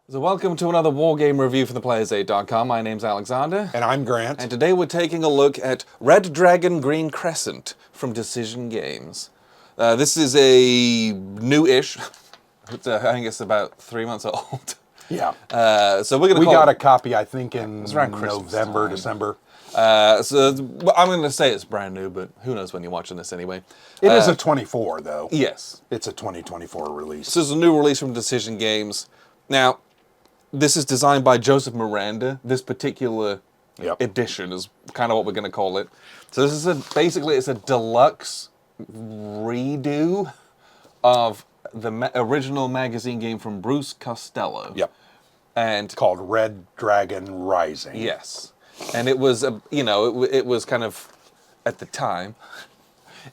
So welcome to another war game review from theplayers8.com. My name's Alexander. And I'm Grant. And today we're taking a look at Red Dragon Green Crescent from Decision Games. This is a new-ish. I think it's about 3 months old. Yeah. So we're gonna. We got a copy, I think, in around Christmas November, time. December. So I'm going to say it's brand new, but who knows when you're watching this anyway. It is a 24, though. Yes. It's a 2024 release. This is a new release from Decision Games. Now, this is designed by Joseph Miranda. This particular edition is kind of what we're going to call it. So this is basically it's a deluxe redo of the original magazine game from Bruce Costello. Yep. And Called Red Dragon Rising. yes, and it was it was kind of at the time,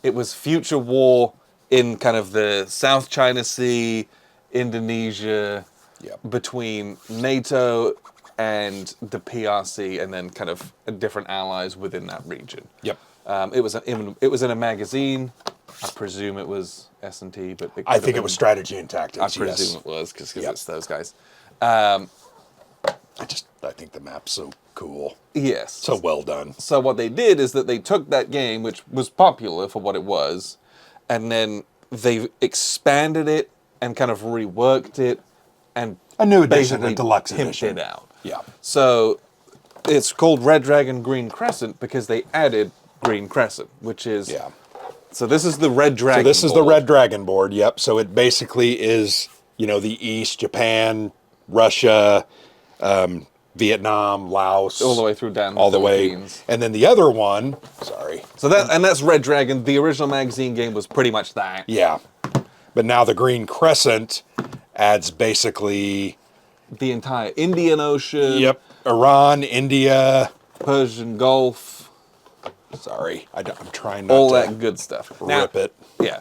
it was future war in kind of the South China Sea, Indonesia. Yep. Between NATO and the PRC, and then kind of different allies within that region. Yep. It was in a magazine. I presume it was S&T, but I think it was Strategy and Tactics. I presume it was because it's those guys. I think the map's so cool. Yes. So well done. So what they did is that they took that game, which was popular for what it was, and then they expanded it and kind of reworked it. And A new edition, basically a deluxe pimped edition. it out. Yeah. So it's called Red Dragon Green Crescent because they added Green Crescent, which is So this is the Red Dragon. So this is the board. Red Dragon board. Yep. So it basically is, the East, Japan, Russia, Vietnam, Laos, all the way through down all the the way. Philippines. And then the other one, sorry. So that's Red Dragon. The original magazine game was pretty much that. Yeah. But now the Green Crescent adds basically The entire Indian Ocean. Yep. Iran, India. Persian Gulf. Sorry. I'm trying not All to that good stuff. rip it. Yeah.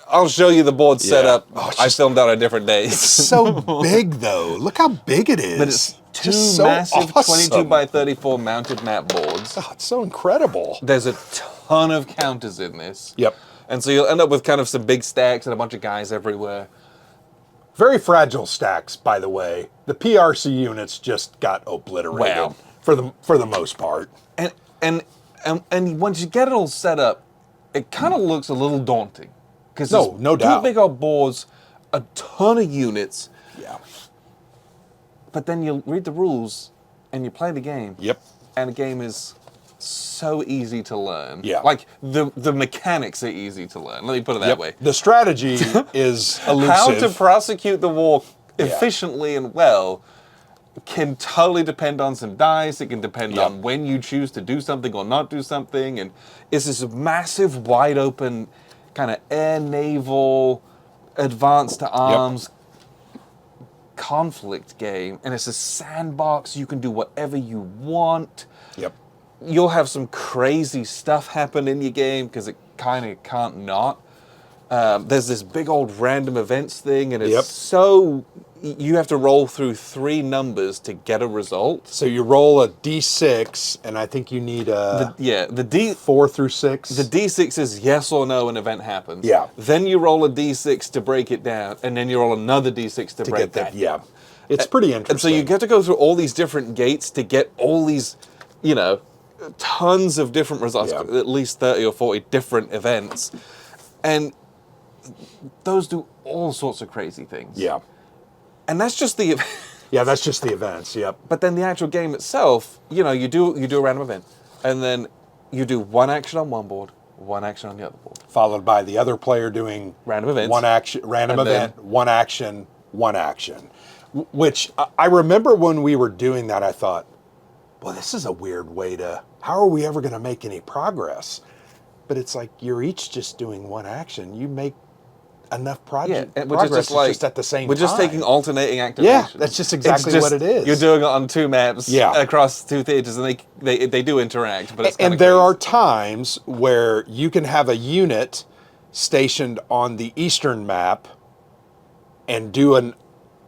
I'll show you the board setup. Oh, it's I just- filmed out on different days. So big, though. Look how big it is. But it's two Just so massive awesome. 22 by 34 mounted map boards. Oh, it's so incredible. There's a ton of counters in this. Yep. And so you'll end up with kind of some big stacks and a bunch of guys everywhere. Very fragile stacks, by the way. The PRC units just got obliterated Wow. for the most part. And once you get it all set up, it kind of looks a little daunting. Because No doubt. two big old boards, a ton of units, Yeah. but then you read the rules and you play the game. Yep. And the game is so easy to learn. Yeah. Like the mechanics are easy to learn. Let me put it that Yep. way. The strategy is elusive. How to prosecute the war efficiently and well can totally depend on some dice. It can depend on when you choose to do something or not do something. And it's this massive, wide open kind of air, naval, advanced to arms conflict game. And it's a sandbox. You can do whatever you want. Yep. You'll have some crazy stuff happen in your game because it kind of can't not. There's this big old random events thing, and it's so you have to roll through 3 numbers to get a result. So you roll a D6, and I think you need the 4 through 6. The D6 is yes or no an event happens. Yeah. Then you roll a D6 to break it down, and then you roll another D6 to break that down. Yeah. It's pretty interesting. And so you get to go through all these different gates to get all these, tons of different results, at least 30 or 40 different events. And those do all sorts of crazy things. Yeah. And that's just the Yeah, that's just the events, yep. But then the actual game itself, you do a random event, and then you do one action on one board, one action on the other board. Followed by the other player doing random events. One action, random And event, then- one action, one action. Which I remember when we were doing that, I thought, well, this is a weird way how are we ever going to make any progress? But it's like you're each just doing one action. You make enough progress. Which is just at the same time. We're just taking alternating activations. Yeah, that's just exactly what it is. You're doing it on 2 maps across 2 theaters, and they do interact. But it's and there are times where you can have a unit stationed on the eastern map and do an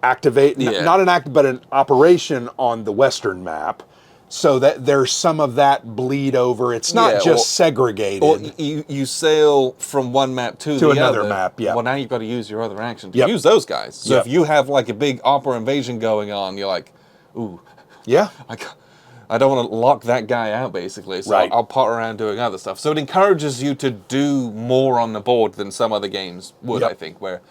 activate, not an act, but an operation on the western map. so that there's some of that bleed over. It's not Yeah, just segregated. Or you sail from one map to the another other. map, yeah. Well, now you've got to use your other action to Yep. use those guys. So Yep. if you have like a big opera invasion going on, you're like, ooh, Yeah. I don't want to lock that guy out, basically. So Right. I'll pot around doing other stuff. So it encourages you to do more on the board than some other games would, Yep. I think, where,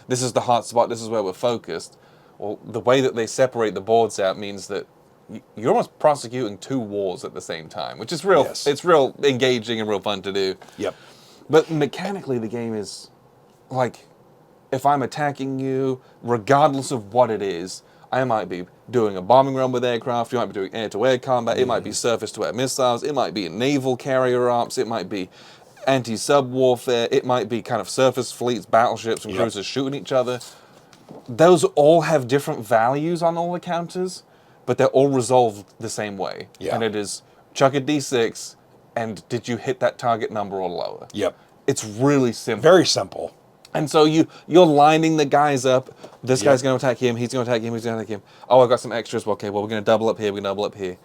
this is the hot spot, this is where we're focused. Well, the way that they separate the boards out means that you're almost prosecuting two wars at the same time, which is real. Yes. It's real engaging and real fun to do. Yep. But mechanically, the game is like, if I'm attacking you, regardless of what it is, I might be doing a bombing run with aircraft, you might be doing air-to-air combat, it might be surface-to-air missiles, it might be naval carrier ops, it might be anti-sub warfare, it might be kind of surface fleets, battleships, and cruisers shooting each other. Those all have different values on all the counters, but they're all resolved the same way. Yeah. And it is chuck a d6, and did you hit that target number or lower? Yep. It's really simple. Very simple. And so you're lining the guys up. This guy's going to attack him. He's going to attack him. He's going to attack him. Oh, I've got some extras. Well, okay, well, we're going to double up here. We're going to double up here.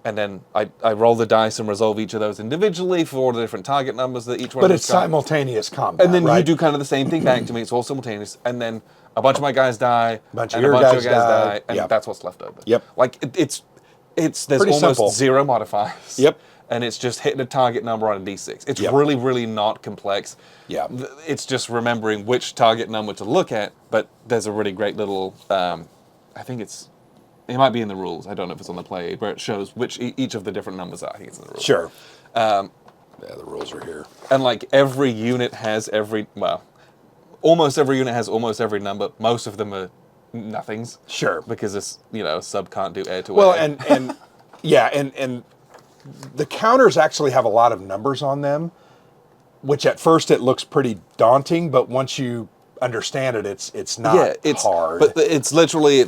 And then I roll the dice and resolve each of those individually for all the different target numbers that each one But of it's us got. simultaneous combat, And then right? you do kind of the same thing back to me. It's all simultaneous. And then a bunch of my guys die. Bunch of and your a bunch guys of guys die. die. And Yep. that's what's left over. Yep. Like, there's Pretty almost simple. zero modifiers. Yep. And it's just hitting a target number on a d6. It's Yep. really, really not complex. Yeah. It's just remembering which target number to look at, but there's a really great little, I think it might be in the rules, I don't know if it's on the play, where it shows which each of the different numbers are. I think it's in the rules. Sure. Yeah, the rules are here. And like every unit has almost every unit has almost every number. Most of them are nothings. Sure. Because it's, sub can't do air to Well, air. and yeah, and the counters actually have a lot of numbers on them, which at first it looks pretty daunting, but once you understand it, it's not hard. But it's literally,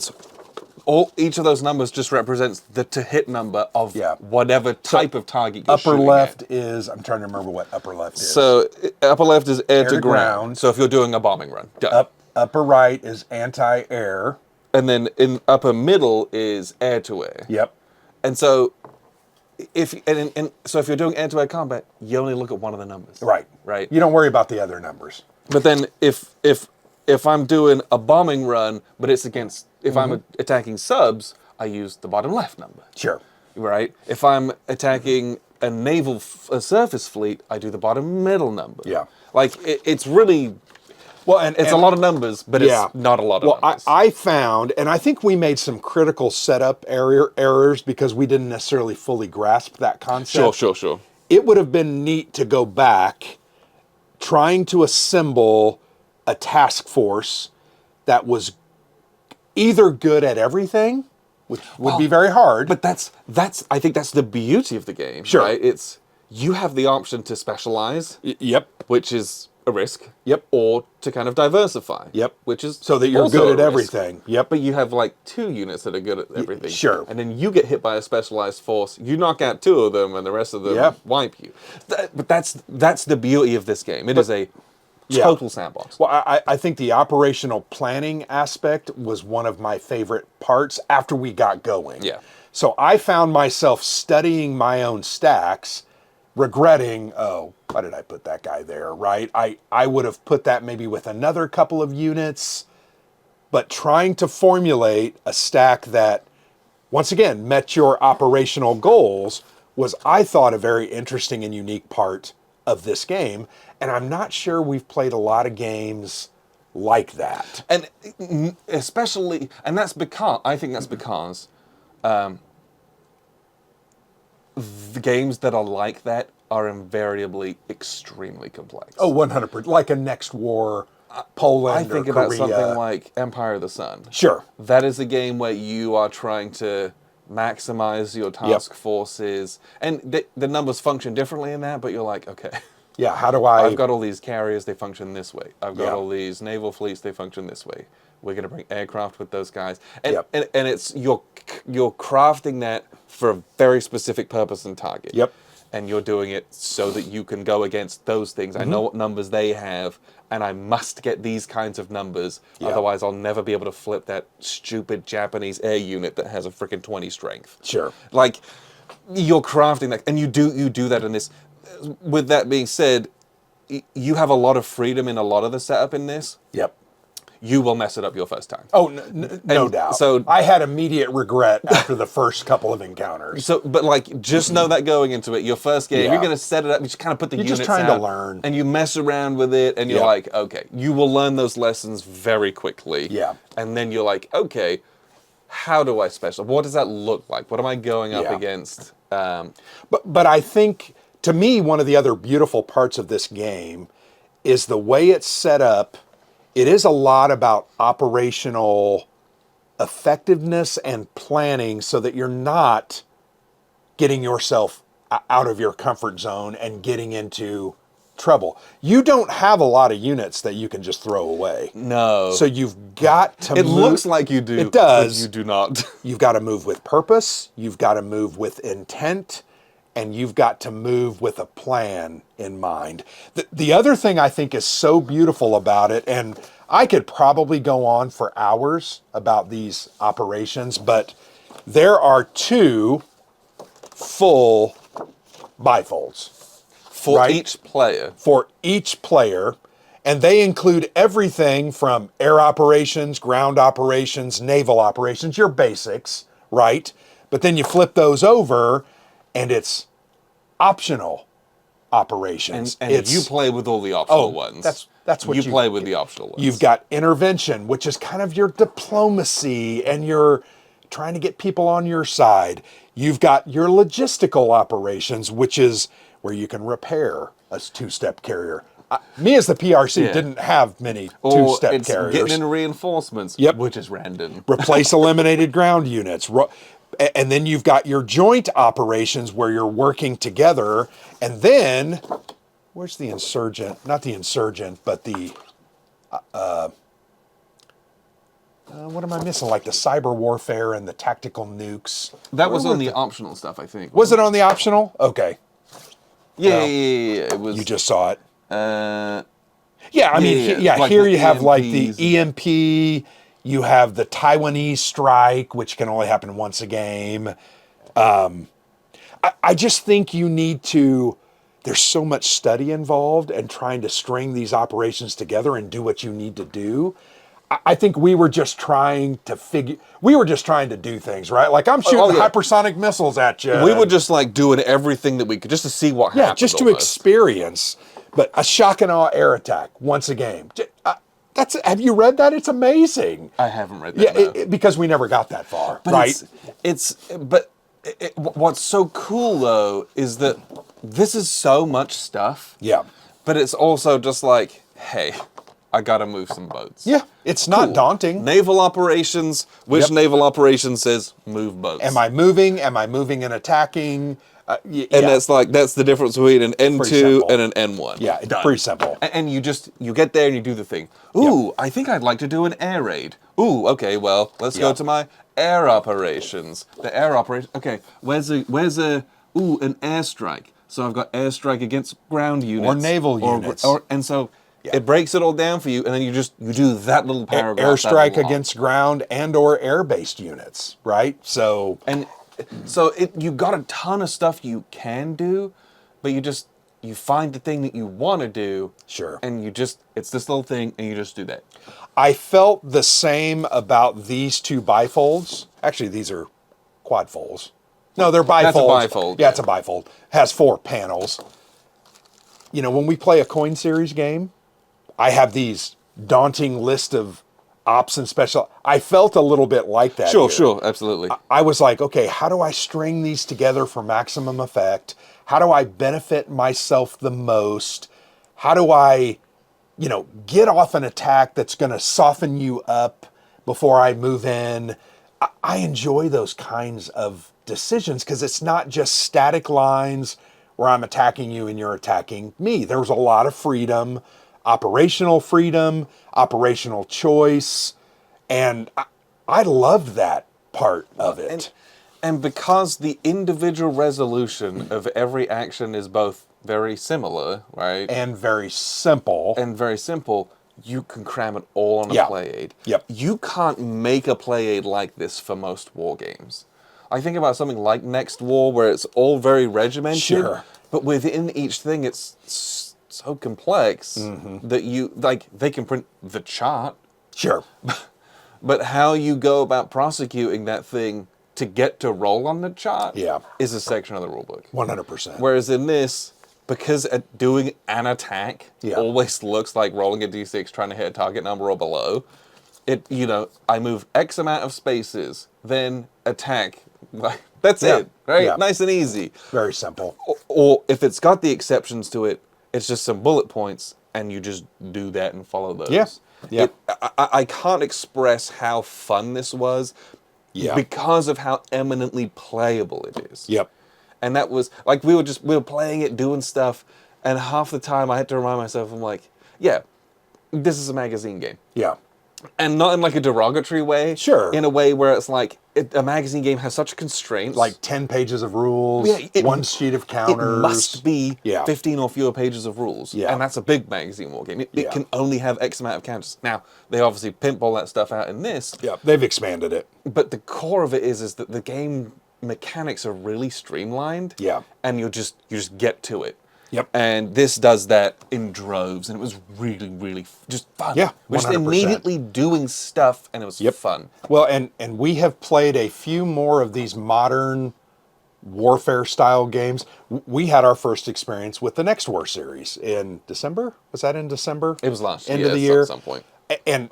each of those numbers just represents the to hit number of whatever type of target you're upper shooting left at. is, I'm trying to remember what upper left is. So upper left is air to to ground. ground. So if you're doing a bombing run, done. Upper right is anti-air. And then in upper middle is air to air. Yep. And so if you're doing air to air combat, you only look at one of the numbers. Right. Right. You don't worry about the other numbers. But then if I'm doing a bombing run, but it's against if I'm attacking subs, I use the bottom left number. Sure. Right. If I'm attacking a surface fleet, I do the bottom middle number. Yeah. Like it's really. Well, and it's a lot of numbers, but it's not a lot of numbers. I found, and I think we made some critical setup errors because we didn't necessarily fully grasp that concept. Sure. It would have been neat to go back trying to assemble a task force that was either good at everything, which would be very hard. But that's I think that's the beauty of the game. Sure. Right? You have the option to specialize. Yep. Which is a risk. Yep. Or to kind of diversify. Yep. Which is so that you're also good at a risk. everything. Yep. But you have like 2 units that are good at everything. Sure. And then you get hit by a specialized force. You knock out 2 of them, and the rest of them wipe you. But that's the beauty of this game. It is a total sandbox. Well, I think the operational planning aspect was one of my favorite parts after we got going. Yeah. So I found myself studying my own stacks, regretting, why did I put that guy there, right? I would have put that maybe with another couple of units, but trying to formulate a stack that, once again, met your operational goals was, I thought, a very interesting and unique part of this game. And I'm not sure we've played a lot of games like that. And especially, and I think that's because the games that are like that are invariably extremely complex. Oh, 100%. Like a Next War, Poland, I think or about Korea. something like Empire of the Sun. Sure. That is a game where you are trying to maximize your task forces. And the numbers function differently in that, but you're like, okay. Yeah, how do I... I've got all these carriers, they function this way. I've got Yeah. all these naval fleets, they function this way. We're going to bring aircraft with those guys. And, Yep. and it's you're crafting that for a very specific purpose and target. Yep. and you're doing it so that you can go against those things. I know what numbers they have, and I must get these kinds of numbers. Otherwise, I'll never be able to flip that stupid Japanese air unit that has a freaking 20 strength. Sure. Like, you're crafting that, and you do that in this. With that being said, you have a lot of freedom in a lot of the setup in this. Yep. You will mess it up your first time. Oh, no doubt. So I had immediate regret after the first couple of encounters. So, but like, just know that going into it, your first game, Yeah. you're going to set it up. You just kind of put the You're units just trying out, to learn. and you mess around with it, and you're Yeah. like, okay, you will learn those lessons very quickly. Yeah. And then you're like, okay, how do I special? What does that look like? What am I going up Yeah. against? But I think, to me, one of the other beautiful parts of this game is the way it's set up. It is a lot about operational effectiveness and planning so that you're not getting yourself out of your comfort zone and getting into trouble. You don't have a lot of units that you can just throw away. No. So you've got to It move. looks like you do. It does. But you do not. You've got to move with purpose. You've got to move with intent. And you've got to move with a plan in mind. The other thing I think is so beautiful about it, and I could probably go on for hours about these operations, but there are 2 full bifolds. For Right? each player. For each player, and they include everything from air operations, ground operations, naval operations, your basics, right? But then you flip those over, and it's optional operations. And it's, you play with all the optional ones. That's what you play with the optional ones. You've got intervention, which is kind of your diplomacy and your trying to get people on your side. You've got your logistical operations, which is where you can repair a 2-step carrier. Me as the PRC didn't have many 2-step carriers. Getting into reinforcements, Yep. which is random. Replace eliminated ground units. And then you've got your joint operations where you're working together. And then, where's the insurgent? Not the insurgent, but the, what am I missing? Like the cyber warfare and the tactical nukes. That was on the optional stuff, I think. Was it on the optional? Okay. Yeah. It was. You just saw it. Yeah, I mean, Like here the you have like the EMPs. EMP, you have the Taiwanese strike, which can only happen once a game. I just think you need to, there's so much study involved and trying to string these operations together and do what you need to do. I think we were just trying to do things, right? Like I'm shooting hypersonic missiles at you. We were just like doing everything that we could just to see what happened. Yeah, just to experience. But a shock and awe air attack once a game. Have you read that? It's amazing. I haven't read that. Yeah, because we never got that far, but right? What's so cool though is that this is so much stuff. Yeah. But it's also just like, hey, I gotta move some boats. Yeah, it's not daunting. Naval operations. Which naval operation says move boats? Am I moving? Am I moving and attacking? And that's the difference between an N2 and an N1. Yeah, it's pretty simple. And you get there and you do the thing. Ooh, I think I'd like to do an air raid. Ooh, okay, well, let's go to my air operations. The air operation. Okay, where's an airstrike? So I've got airstrike against ground units Or naval units. And so it breaks it all down for you, and then you do that little paragraph. Airstrike against ground and or air-based units, right? So you got a ton of stuff you can do, but you find the thing that you want to do. Sure. And it's this little thing, and you just do that. I felt the same about these 2 bifolds. Actually, these are quadfolds. No, they're bifolds. That's a bifold. Yeah, it's a bifold. Has 4 panels. You know, when we play a coin series game, I have these daunting list of ops and special. I felt a little bit like that. Sure, absolutely. I was like, okay, how do I string these together for maximum effect? How do I benefit myself the most? How do I, get off an attack that's going to soften you up before I move in? I enjoy those kinds of decisions because it's not just static lines where I'm attacking you and you're attacking me. There's a lot of freedom, operational choice, and I loved that part of it. And because the individual resolution of every action is both very similar, right? And very simple. And very simple, you can cram it all on a Yeah. play aid. Yep. You can't make a play aid like this for most war games. I think about something like Next War, where it's all very regimented, Sure. but within each thing, it's so complex that you, like, they can print the chart, Sure. but how you go about prosecuting that thing to get to roll on the chart Yeah. is a section of the rulebook. 100%. Whereas in this, because doing an attack Yeah. always looks like rolling a d6 trying to hit a target number or below, I move X amount of spaces, then attack. Like, that's Yeah. it, right? Yeah. Nice and easy. Very simple. Or if it's got the exceptions to it, it's just some bullet points, and you just do that and follow those. Yeah. Yeah. I can't express how fun this was Yeah. because of how eminently playable it is. Yep. And that was, like, we were playing it, doing stuff, and half the time I had to remind myself, I'm like, yeah, this is a magazine game. Yeah. And not in like a derogatory way. Sure. In a way where it's like, a magazine game has such constraints. Like 10 pages of rules, one sheet of counters. It must be Yeah. 15 or fewer pages of rules. Yeah. And that's a big magazine war game. It Yeah. can only have X amount of counters. Now, they obviously pimp all that stuff out in this. Yeah, they've expanded it. But the core of it is that the game mechanics are really streamlined. Yeah. And you just get to it. Yep. And this does that in droves, and it was really, really just fun. Yeah, We're just 100%. immediately doing stuff, and it was fun. Well, and we have played a few more of these modern warfare style games. We had our first experience with the Next War series in December. Was that in December? It was last End year, of the year. at some point. And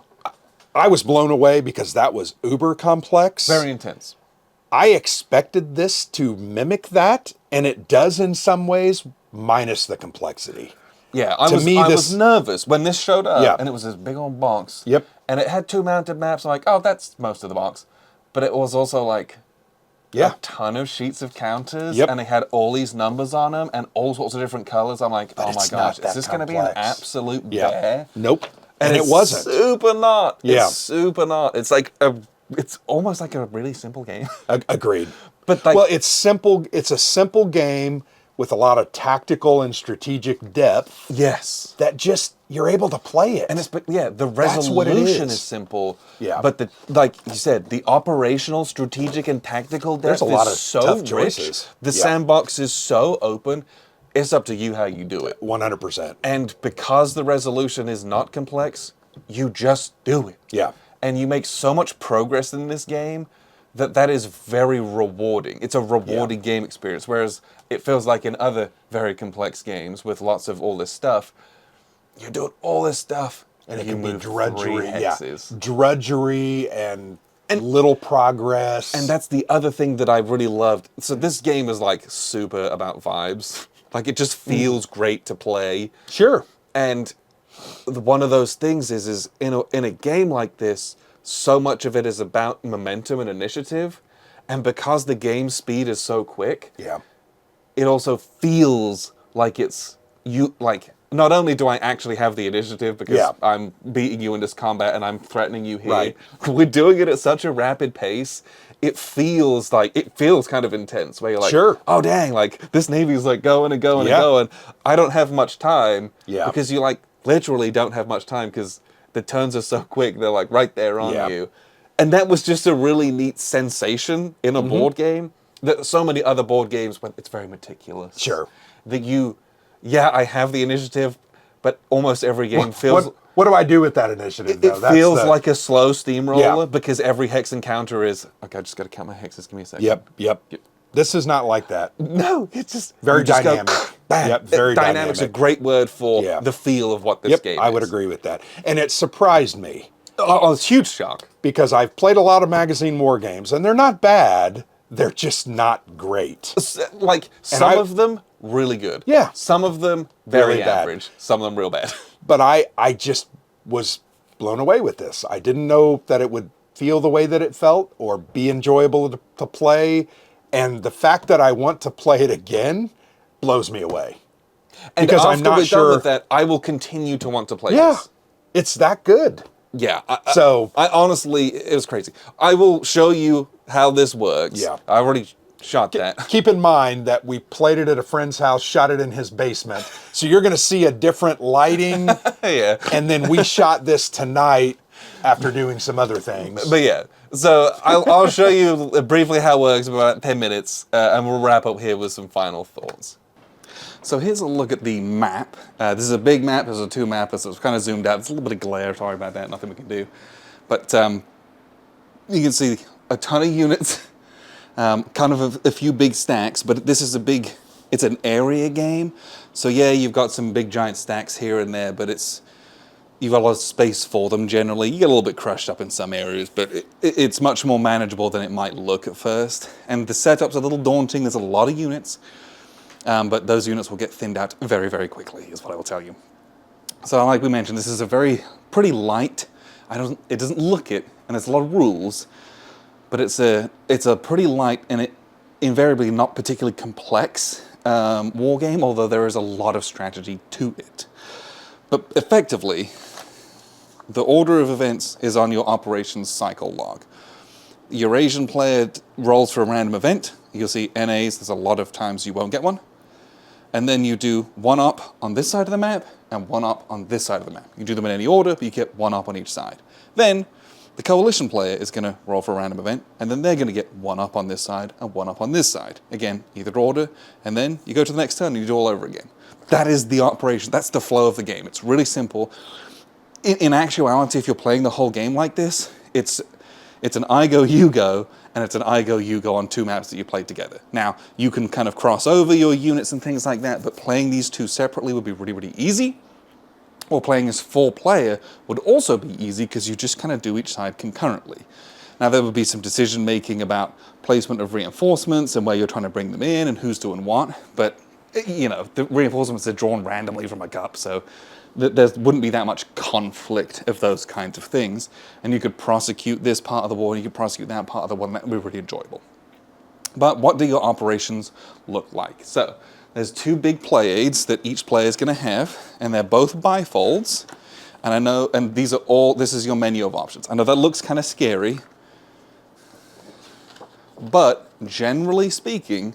I was blown away because that was uber complex. Very intense. I expected this to mimic that, and it does in some ways, minus the complexity. Yeah, I was nervous when this showed up, and it was this big old box. Yep. And it had 2 mounted maps. I'm like, oh, that's most of the box. But it was also like a ton of sheets of counters, Yep. and they had all these numbers on them and all sorts of different colors. I'm like, oh my it's gosh, not that is this going to be an complex. absolute bear? Nope. And it it's wasn't. super not. Yeah. It's super not. It's like it's almost like a really simple game. Agreed. But like, Well, it's simple. It's a simple game with a lot of tactical and strategic depth yes. that just you're able to play it. And the That's what it resolution is. is simple. Yeah. But like you said, the operational, strategic, and tactical depth There's a lot is of so tough rich. choices. The Yeah. sandbox is so open. It's up to you how you do it. 100%. And because the resolution is not complex, you just do it. Yeah. And you make so much progress in this game that is very rewarding. It's a rewarding game experience. Whereas it feels like in other very complex games with lots of all this stuff, you're doing all this stuff And it you can be move drudgery. 3 hexes. Yeah. Drudgery and little progress. And that's the other thing that I really loved. So this game is like super about vibes. Like it just feels great to play. sure. And one of those things is in a game like this, so much of it is about momentum and initiative. And because the game speed is so quick, Yeah. it also feels like it's you. Like, not only do I actually have the initiative because Yeah. I'm beating you in this combat and I'm threatening you here, Right. we're doing it at such a rapid pace. It feels kind of intense. Where you're like, Sure. oh dang, like this Navy's like going and going Yeah. and going. I don't have much time. Yeah. Because you like literally don't have much time because the turns are so quick. They're like right there on Yeah. you. And that was just a really neat sensation in a board game that so many other board games, when it's very meticulous. Sure. That I have the initiative, but almost every game feels... What do I do with that initiative, though? It feels like a slow steamroller Yeah. because every hex encounter is, okay, I just got to count my hexes. Give me a second. Yep. This is not like that. No, it's just... Very you just go, dynamic. bam. Yep, very Dynamic's dynamic. a great word for Yeah. the feel of what this game is. I would agree with that. And it surprised me Oh, it's a huge shock. because I've played a lot of magazine war games, and they're not bad. They're just not great. Like, some of them, really good. Yeah. Some of them, very Very bad. average. Some of them, real bad. But I just was blown away with this. I didn't know that it would feel the way that it felt or be enjoyable to play. And the fact that I want to play it again blows me away. And Because after I'm not we're sure- done with that, I will continue to want to play Yeah, this. it's that good. Yeah. So- I honestly, it was crazy. I will show you how this works. Yeah. I already shot that. Keep in mind that we played it at a friend's house, shot it in his basement. So you're going to see a different lighting. Yeah. And then we shot this tonight after doing some other things. But yeah, so I'll show you briefly how it works in about 10 minutes, and we'll wrap up here with some final thoughts. So here's a look at the map. This is a big map, this is a 2 map, so it's kind of zoomed out. It's a little bit of glare, sorry about that, nothing we can do. But you can see a ton of units, kind of a few big stacks, but this is it's an area game. So yeah, you've got some big giant stacks here and there, but you've got a lot of space for them generally. You get a little bit crushed up in some areas, but it's much more manageable than it might look at first. And the setup's a little daunting, there's a lot of units, but those units will get thinned out very, very quickly, is what I will tell you. So like we mentioned, this is pretty light. It doesn't look it, and there's a lot of rules, but it's a pretty light and it invariably not particularly complex war game, although there is a lot of strategy to it. But effectively, the order of events is on your operations cycle log. Your Asian player rolls for a random event. You'll see NAs, there's a lot of times you won't get one. And then you do 1 up on this side of the map and 1 up on this side of the map. You do them in any order, but you get 1 up on each side. Then the coalition player is going to roll for a random event, and then they're going to get 1 up on this side and 1 up on this side. Again, either order, and then you go to the next turn and you do all over again. That is the operation, that's the flow of the game. It's really simple. In actuality, if you're playing the whole game like this, it's an I go, you go, and it's an I go, you go on 2 maps that you played together. Now, you can kind of cross over your units and things like that, but playing these 2 separately would be really, really easy. Or playing as 4 player would also be easy because you just kind of do each side concurrently. Now, there would be some decision making about placement of reinforcements and where you're trying to bring them in and who's doing what, but you know, the reinforcements are drawn randomly from a cup, so there wouldn't be that much conflict of those kinds of things. And you could prosecute this part of the war, and you could prosecute that part of the war, and that would be really enjoyable. But what do your operations look like? So there's 2 big play aids that each player is going to have, and they're both bifolds. And I know, and this is your menu of options. I know that looks kind of scary, but generally speaking,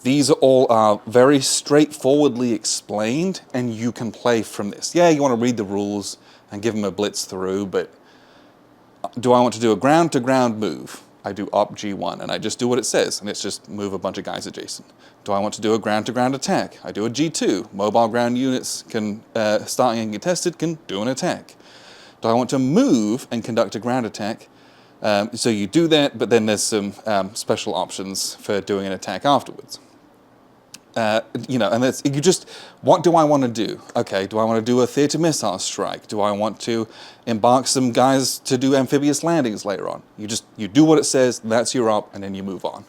these all are very straightforwardly explained, and you can play from this. Yeah, you want to read the rules and give them a blitz through, but do I want to do a ground-to-ground move? I do op G1, and I just do what it says, and it's just move a bunch of guys adjacent. Do I want to do a ground-to-ground attack? I do a G2. Mobile ground units can, starting and contested, can do an attack. Do I want to move and conduct a ground attack? So you do that, but then there's some special options for doing an attack afterwards. You know, and what do I want to do? Okay, do I want to do a theater missile strike? Do I want to embark some guys to do amphibious landings later on? You do what it says, that's your op, and then you move on.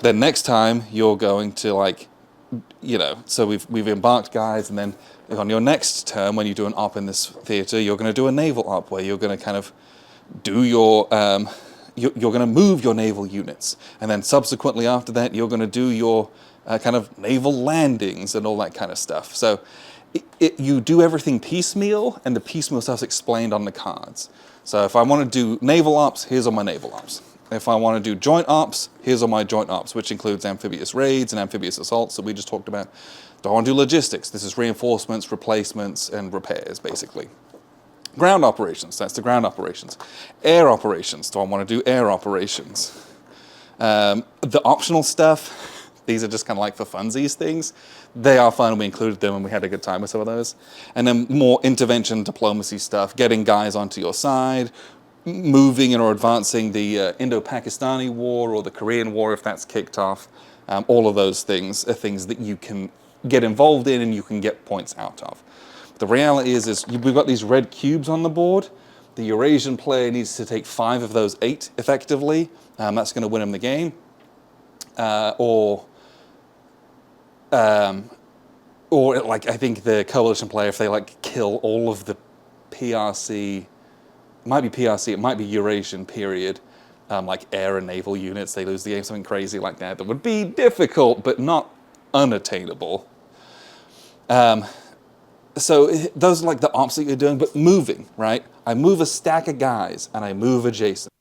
Then next time, you're going to so we've embarked guys, and then on your next turn, when you do an op in this theater, you're going to do a naval op, where you're going to kind of do your, you're going to move your naval units. And then subsequently after that, you're going to do your kind of naval landings and all that kind of stuff. So you do everything piecemeal, and the piecemeal stuff's explained on the cards. So if I want to do naval ops, here's all my naval ops. If I want to do joint ops, here's all my joint ops, which includes amphibious raids and amphibious assaults that we just talked about. Do I want to do logistics? This is reinforcements, replacements, and repairs, basically. Ground operations, that's the ground operations. Air operations, do I want to do air operations? The optional stuff, these are just kind of like for funsies things. They are fun, we included them and we had a good time with some of those. And then more intervention, diplomacy stuff, getting guys onto your side, moving or advancing the Indo-Pakistani war or the Korean war if that's kicked off. All of those things are things that you can get involved in and you can get points out of. The reality is we've got these red cubes on the board. The Eurasian player needs to take 5 of those 8 effectively. That's going to win him the game. Or like I think the coalition player, if they like kill all of the PRC, it might be PRC, it might be Eurasian period, like air and naval units, they lose the game, something crazy like that. That would be difficult, but not unattainable. So those are like the ops that you're doing, but moving, right? I move a stack of guys and I move adjacent.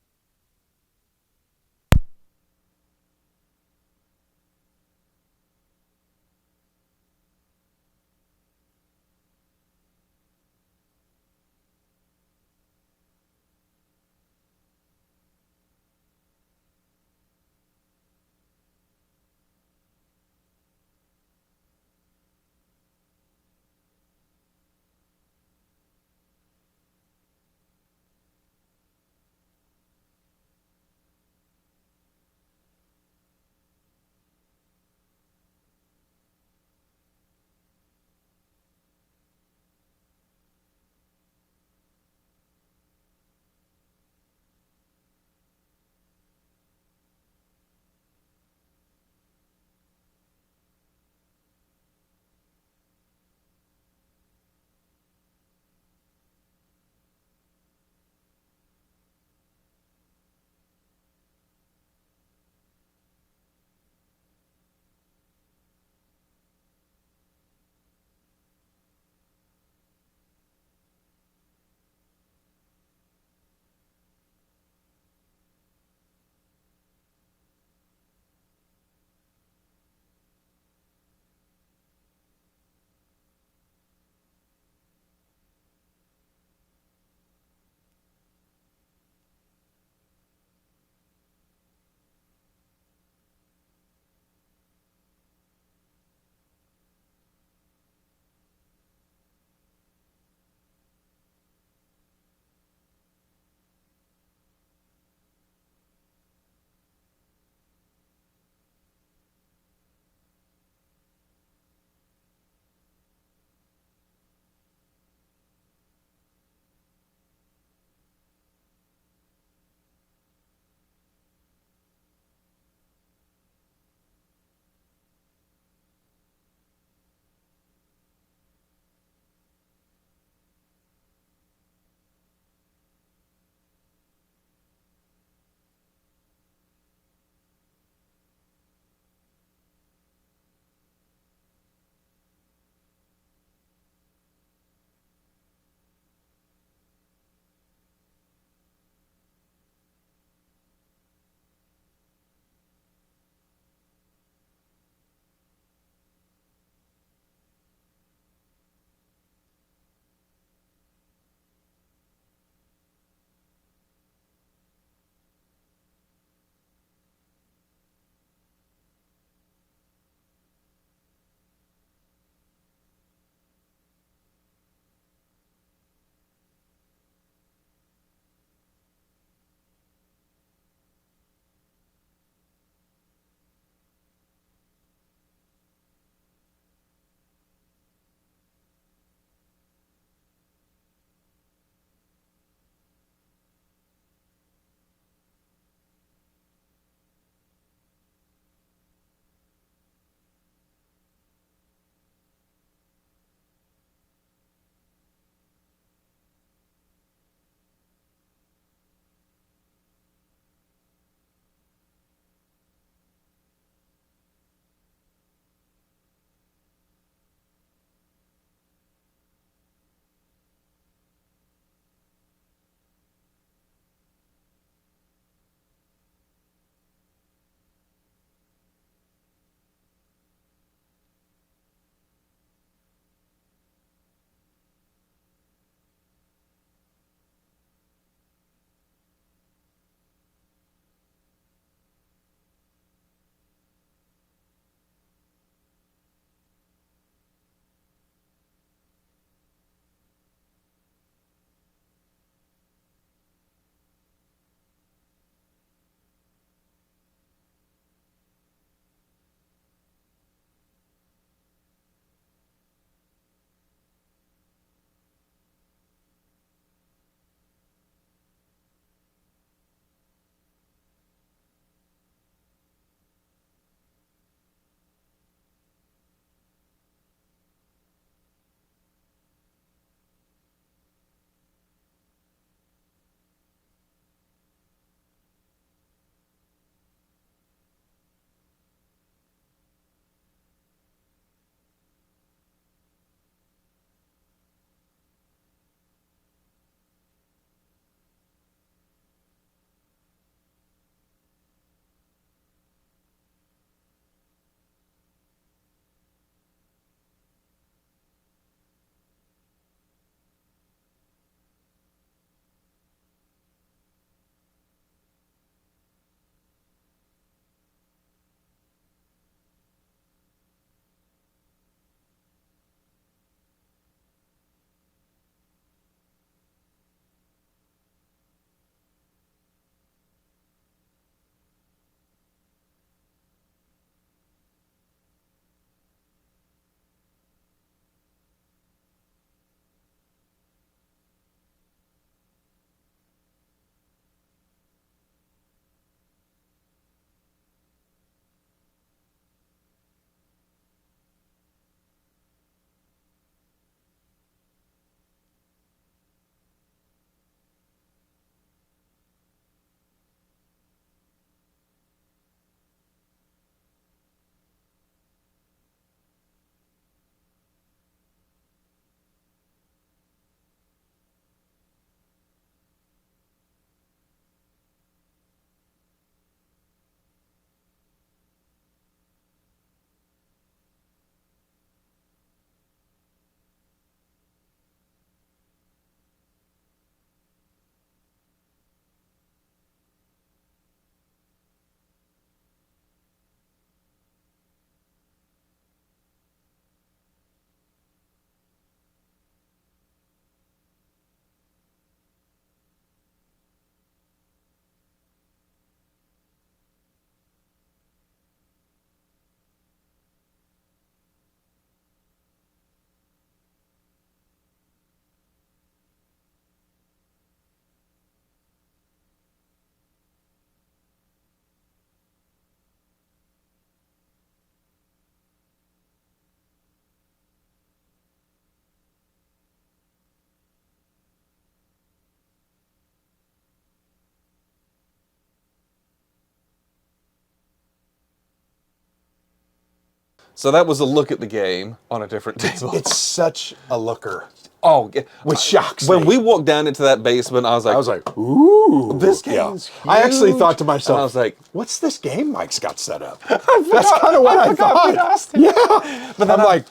So that was a look at the game on a different table. It's such a looker. Oh, yeah. Which shocks When me. we walked down into that basement, I was like, ooh. this game's huge. I actually thought to myself, and I was like, what's this game Mike's got set up? That's kind of what I thought. Yeah. But then I'm like,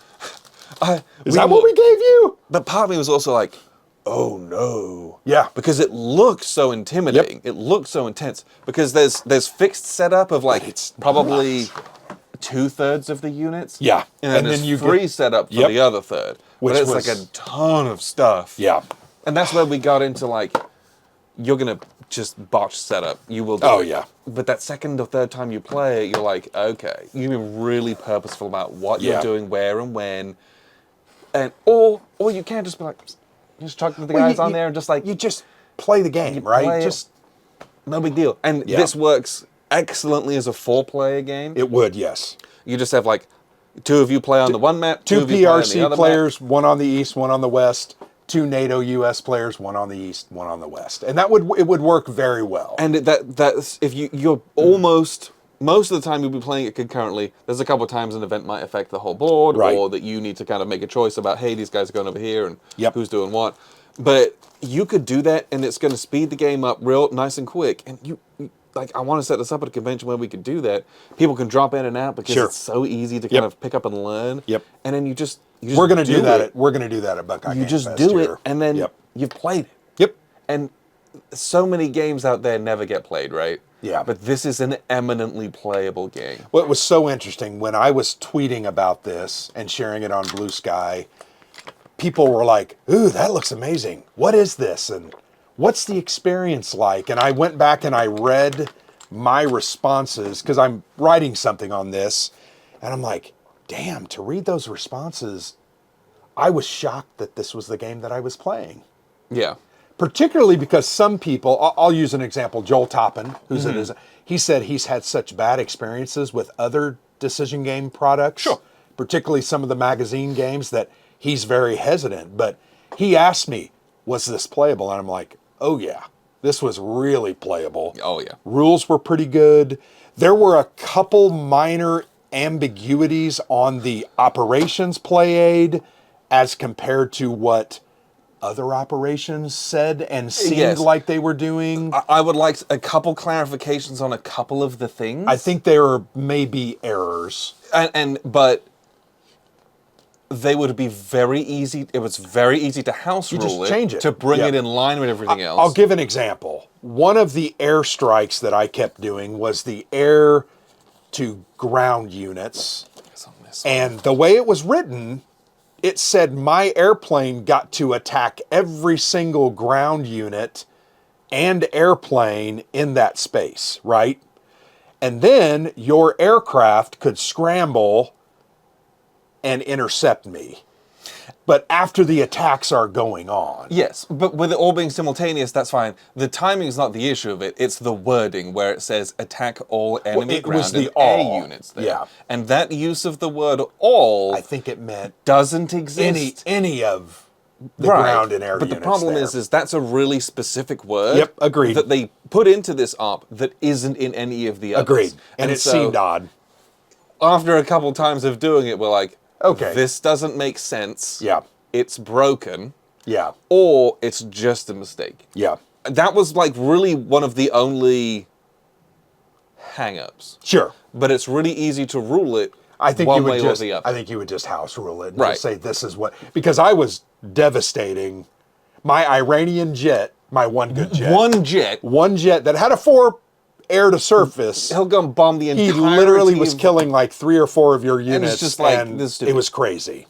is that what we gave you? But part of me was also like, oh no. Yeah. Because it looks so intimidating. It looks so intense. Because there's fixed setup of like it's probably 2/3 of the units. Yeah. And then there's free setup for the other third. Which but it's was like a ton of stuff. Yeah. And that's where we got into like, you're going to just botch setup. You will do it. Yeah. But that second or third time you play it, you're like, okay, you've been really purposeful about what you're doing, where and when. And or you can just be like, just chuck the guys on there and just like... You just play the game, right? Just no big deal. And this works excellently as a 4-player game. It would, yes. You just have like 2 of you play on the one map, 2 Two of you play on the PRC other players, one on the east, one on the west. 2 NATO US players, one on the east, one on the west, and it would work very well. And that's if you're almost most of the time you'll be playing it concurrently. There's a couple of times an event might affect the whole board, or that you need to kind of make a choice about, hey, these guys are going over here and who's doing what. But you could do that, and it's going to speed the game up real nice and quick. And you like, I want to set this up at a convention where we could do that. People can drop in and out because it's so easy to kind of pick up and learn. And then you just we're going to do that. We're going to do that at Buckeye. You just do it, and then you've played it. And so many games out there never get played, right? Yeah. But this is an eminently playable game. Well, it was so interesting when I was tweeting about this and sharing it on Blue Sky. People were like, "Ooh, that looks amazing. What is this? And what's the experience like?" And I went back and I read my responses because I'm writing something on this, and I'm like, damn, to read those responses, I was shocked that this was the game that I was playing. Yeah. Particularly because some people, I'll use an example, Joel Toppin, who's he said he's had such bad experiences with other decision game products, particularly some of the magazine games, that he's very hesitant. But he asked me, was this playable? And I'm like, oh yeah, this was really playable. Oh yeah. Rules were pretty good. There were a couple minor ambiguities on the operations play aid as compared to what other operations said and seemed like they were doing. I would like a couple clarifications on a couple of the things. I think there may be errors. But they would be very easy. It was very easy to house rule just change it. to bring it in line with everything else. I'll give an example. One of the air strikes that I kept doing was the air to ground units. And the way it was written, it said my airplane got to attack every single ground unit and airplane in that space, right? And then your aircraft could scramble and intercept me. But after the attacks are going on. Yes, but with it all being simultaneous, that's fine. The timing is not the issue of it. It's the wording where it says attack all enemy ground and air units there. Yeah. And that use of the word all, I think it meant doesn't exist. Any of the ground and air units. But the problem there. is that's a really specific word. Yep, agreed. That they put into this op that isn't in any of the others. Agreed. And it seemed odd. After a couple times of doing it, we're like, okay, this doesn't make sense. Yeah. It's broken. Yeah. Or it's just a mistake. Yeah. That was like really one of the only hang-ups. Sure. But it's really easy to rule it I think one you would way just, or the other. I think you would just house rule it and Right. just say this is what, because I was devastating my Iranian jet, my one good jet. One jet that had a 4 air to surface. He'll go and bomb the entire He literally was killing like 3 or 4 of your units. And it's just like, and this it was crazy.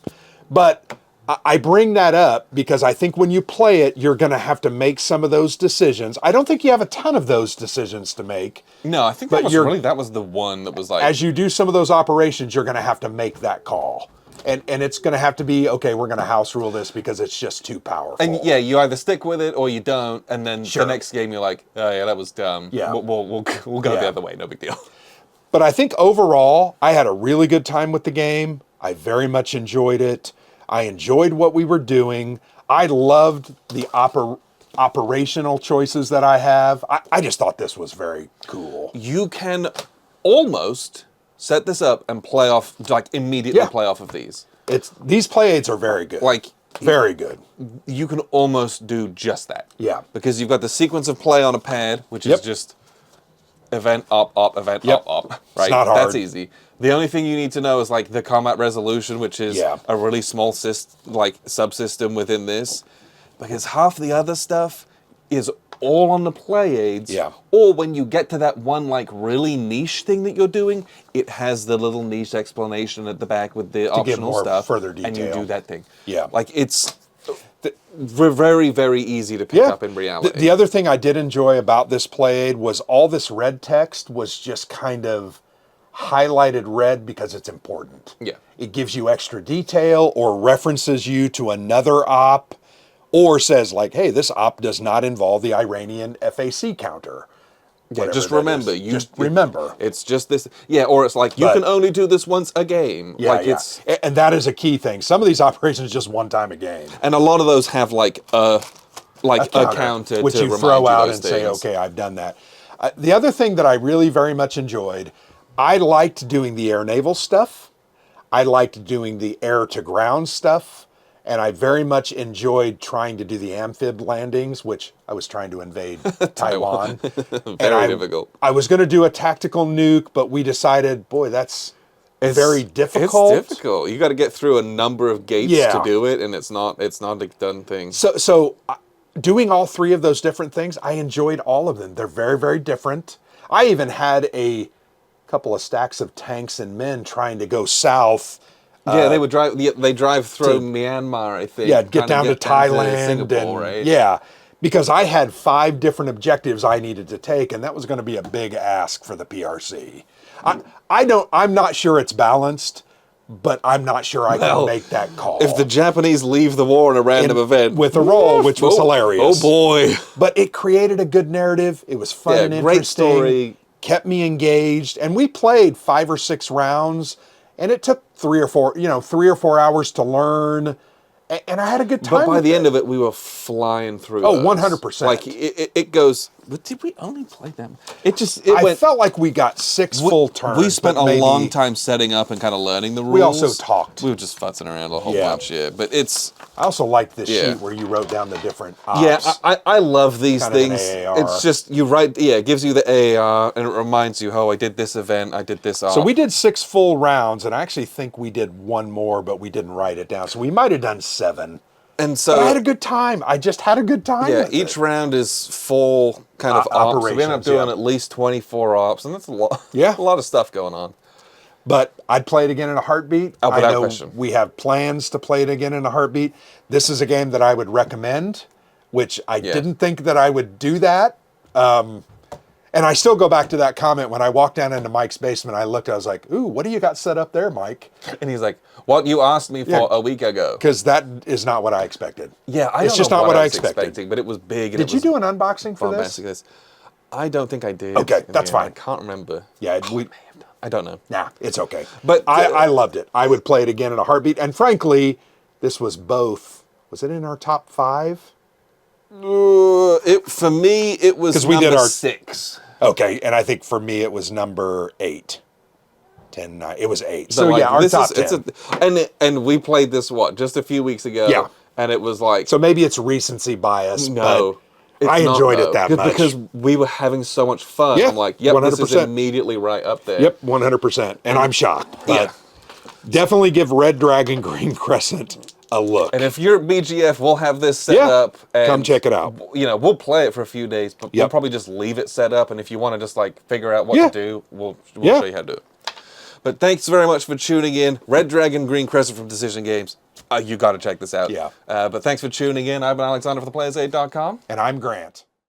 But I bring that up because I think when you play it, you're going to have to make some of those decisions. I don't think you have a ton of those decisions to make. No, I think that was the one that was like... As you do some of those operations, you're going to have to make that call. And it's going to have to be, okay, we're going to house rule this because it's just too powerful. And yeah, you either stick with it or you don't, and then the next game you're like, oh yeah, that was dumb. Yeah. We'll go the other way, no big deal. But I think overall, I had a really good time with the game. I very much enjoyed it. I enjoyed what we were doing. I loved the operational choices that I have. I just thought this was very cool. You can almost set this up and play off, like immediately play off of these. These play aids are very good. Like, very good. You can almost do just that. Yeah. Because you've got the sequence of play on a pad, which is just event up, event up, right? It's not hard. That's easy. The only thing you need to know is like the combat resolution, which is a really small subsystem within this. Because half the other stuff is all on the play aids. Yeah. Or when you get to that one like really niche thing that you're doing, it has the little niche explanation at the back with the optional stuff. Further detail. And you do that thing. Yeah. Like it's very, very easy to pick up in reality. The other thing I did enjoy about this play aid was all this red text was just kind of highlighted red because it's important. Yeah. It gives you extra detail or references you to another op or says like, hey, this op does not involve the Iranian FAC counter. Yeah, just remember. Remember. It's just this. Yeah, or it's like, you can only do this once a game. Yeah, like it's and that is a key thing. Some of these operations just one time a game. And a lot of those have like a counter which to you remind throw out those and say, things. okay, I've done that. The other thing that I really very much enjoyed, I liked doing the air-naval stuff. I liked doing the air-to-ground stuff. And I very much enjoyed trying to do the amphib landings, which I was trying to invade Taiwan. Very difficult. I was going to do a tactical nuke, but we decided, boy, that's very difficult. It's difficult. You got to get through a number of gates to do it, and it's not a done thing. So doing all three of those different things, I enjoyed all of them. They're very, very different. I even had a couple of stacks of tanks and men trying to go south. Yeah, they would drive. They drive through Myanmar, I think. Yeah, get down to Thailand, Singapore, right? Yeah, because I had 5 different objectives I needed to take, and that was going to be a big ask for the PRC. I'm not sure it's balanced, but I'm not sure I can make that call. If the Japanese leave the war in a random event with a roll, which was hilarious. Oh boy! But it created a good narrative. It was fun and interesting. Great story. Kept me engaged, and we played 5 or 6 rounds. And it took 3 or 4 hours to learn, and I had a good time. But by the end of it, we were flying through. Oh, 100%. Like it goes. But did we only play them? I felt like we got 6 full turns. We spent a long time setting up and kind of learning the rules. We also talked. We were just futzing around a whole bunch. Yeah, but I also liked this sheet where you wrote down the different ops. Yeah, I love these kind things. Of an AAR. It's just you write. Yeah, it gives you the AAR and it reminds you, oh, I did this event, I did this op. So we did 6 full rounds, and I actually think we did 1 more, but we didn't write it down. So we might have done 7. And so but I had a good time. I just had a good time. Yeah, each round is full kind of ops. So we end up doing at least 24 ops, and that's a lot. Yeah, a lot of stuff going on. But I'd play it again in a heartbeat. Oh, without I know question. We have plans to play it again in a heartbeat. This is a game that I would recommend, which I didn't think that I would do that. And I still go back to that comment when I walked down into Mike's basement. I looked, I was like, ooh, what do you got set up there, Mike? And he's like, what you asked me for a week ago. Because that is not what I expected. Yeah, it's just not what I expected. But it was big. And did you do an unboxing for this? I don't think I did. Okay, that's fine. I can't remember. Yeah, I don't know. Nah, it's okay. But I loved it. I would play it again in a heartbeat. And frankly, this was both. Was it in our top 5? For me, it was because we did our 6. Okay, and I think for me it was number 8. 10, 9. It was 8. So yeah, our top 10. And we played this just a few weeks ago. Yeah, and it was like so maybe it's recency bias. No, but I enjoyed it that much because we were having so much fun. Yeah, I'm like, yep, 100%. This is immediately right up there. Yep, 100%. And I'm shocked. But definitely give Red Dragon Green Crescent a look. And if you're at BGF, we'll have this set up. And, come check it out. We'll play it for a few days, but we'll probably just leave it set up. And if you want to just like figure out what to do, we'll show you how to do it. But thanks very much for tuning in. Red Dragon Green Crescent from Decision Games. You got to check this out. Yeah. But thanks for tuning in. I've been Alexander for theplayersaid.com. And I'm Grant.